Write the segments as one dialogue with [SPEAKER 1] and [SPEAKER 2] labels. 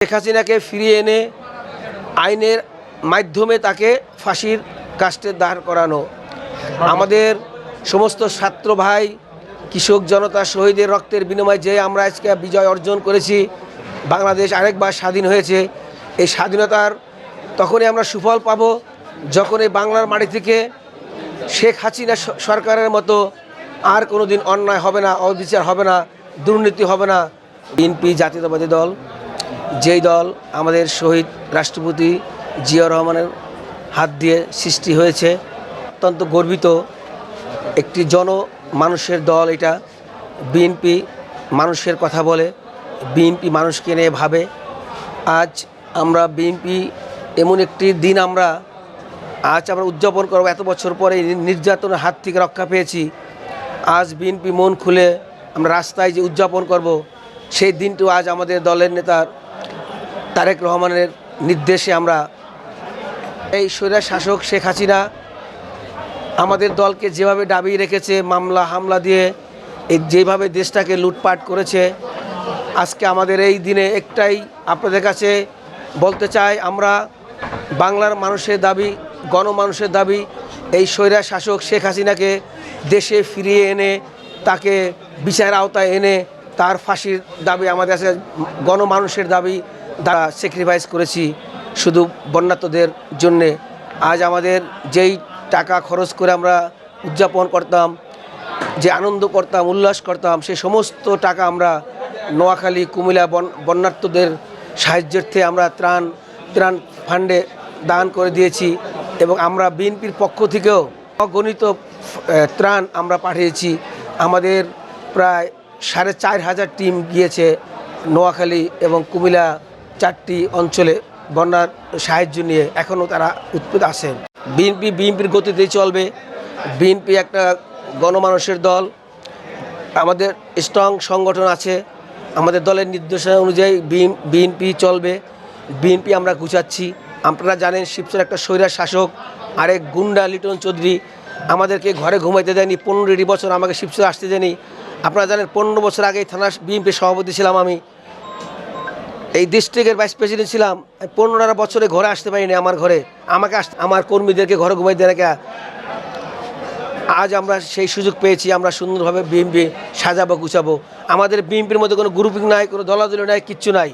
[SPEAKER 1] শেখ হাসিনাকে ফিরিয়ে এনে আইনের মাধ্যমে তাকে ফাঁসির কাস্টে দাঁড় করানো। আমাদের সমস্ত ছাত্র ভাই, কৃষক জনতা, শহীদের রক্তের বিনিময়ে যে আমরা আজকে বিজয় অর্জন করেছি, বাংলাদেশ আরেকবার স্বাধীন হয়েছে। এই স্বাধীনতার তখনই আমরা সুফল পাব যখন এই বাংলার মাটি থেকে শেখ হাসিনা সরকারের মতো আর কোনো দিন অন্যায় হবে না, অবিচার হবে না, দুর্নীতি হবে না। বিএনপি জাতীয়তাবাদী দল, যেই দল আমাদের শহীদ রাষ্ট্রপতি জিয়াউর রহমানের হাত দিয়ে সৃষ্টি হয়েছে, অত্যন্ত গর্বিত একটি মানুষের দল এটা। বিএনপি মানুষের কথা বলে, বিএনপি মানুষকে নিয়ে ভাবে। আজ আমরা বিএনপি এমন একটি দিন আমরা উদযাপন করব, এত বছর পরে নির্যাতনের হাত থেকে রক্ষা পেয়েছি। আজ বিএনপি মন খুলে আমরা রাস্তায় যে উদযাপন করব, সেই দিনটি আজ আমাদের দলের নেতার তারেক রহমানের নির্দেশে আমরা এই স্বৈরাচার শাসক শেখ হাসিনা আমাদের দলকে যেভাবে দাবিয়ে রেখেছে, মামলা হামলা দিয়ে যেভাবে দেশটাকে লুটপাট করেছে, আজকে আমাদের এই দিনে একটাই আপনাদের কাছে বলতে চাই, আমরা বাংলার মানুষের দাবি, গণমানুষের দাবি, এই স্বৈরাচার শাসক শেখ হাসিনাকে দেশে ফিরিয়ে এনে তাকে বিচারের আওতায় এনে তার ফাঁসির দাবি আমাদের কাছে গণমানুষের দাবি। তারা স্যাক্রিফাইস করেছি শুধু বন্যার্তদের জন্যে। আজ আমাদের যেই টাকা খরচ করে আমরা উদযাপন করতাম, যে আনন্দ করতাম, উল্লাস করতাম, সেই সমস্ত টাকা আমরা নোয়াখালী, কুমিল্লা বন্যার্তদের সাহায্যার্থে আমরা ত্রাণ ফান্ডে দান করে দিয়েছি। এবং আমরা বিএনপির পক্ষ থেকেও অগণিত ত্রাণ আমরা পাঠিয়েছি। আমাদের প্রায় 4,500 টিম গিয়েছে নোয়াখালী এবং কুমিল্লা, 4টি অঞ্চলে বন্যার সাহায্য নিয়ে। এখনও তারা উৎপেত আছেন। বিএনপির গতিতেই চলবে। বিএনপি একটা গণমানুষের দল, আমাদের স্ট্রং সংগঠন আছে। আমাদের দলের নির্দেশনা অনুযায়ী বিএনপি চলবে। বিএনপি আমরা গুছাচ্ছি। আপনারা জানেন, শিবচর একটা স্বৈরাচার শাসক, আরেক গুন্ডা লিটন চৌধুরী আমাদেরকে ঘরে ঘুমাইতে দেয়নি। 15 বছর আমাকে শিবচর আসতে দেয়নি। আপনারা জানেন, 15 বছর আগে থানার বিএনপির সভাপতি ছিলাম আমি, এই ডিস্ট্রিক্টের ভাইস প্রেসিডেন্ট ছিলাম। 15 বছরে ঘরে আসতে পারিনি আমার ঘরে, আমাকে আমার কর্মীদেরকে ঘরে ঘুমাইতে দেয় না। আজ আমরা সেই সুযোগ পেয়েছি, আমরা সুন্দরভাবে বিএনপি সাজাবো, গুছাবো। আমাদের বিএনপির মধ্যে কোনো গ্রুপিং নাই, কোনো দলাদলি নাই, কিচ্ছু নাই।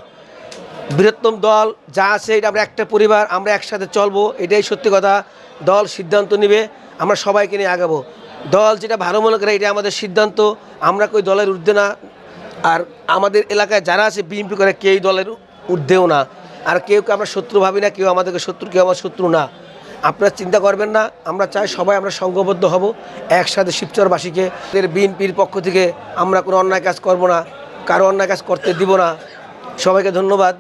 [SPEAKER 1] বৃহত্তম দল যা আছে, এটা আমরা একটা পরিবার, আমরা একসাথে চলবো, এটাই সত্যি কথা। দল সিদ্ধান্ত নেবে, আমরা সবাইকে নিয়ে আগাবো। দল যেটা ভালো মনে করে, এটা আমাদের সিদ্ধান্ত। আমরা কই দলের ঊর্ধ্বে না। আর আমাদের এলাকায় যারা আছে বিএনপি করে, কেউ দলের ঊর্ধ্বেও না। আর কেউকে আমরা শত্রু ভাবি না, কেউ আমাদেরকে শত্রু, কেউ আমার শত্রু না। আপনারা চিন্তা করবেন না। আমরা চাই সবাই আমরা সংঘবদ্ধ হব, একসাথে শিবচরবাসীকে। বিএনপির পক্ষ থেকে আমরা কোনো অন্যায় কাজ করব না, কারো অন্যায় কাজ করতে দিব না। সবাইকে ধন্যবাদ।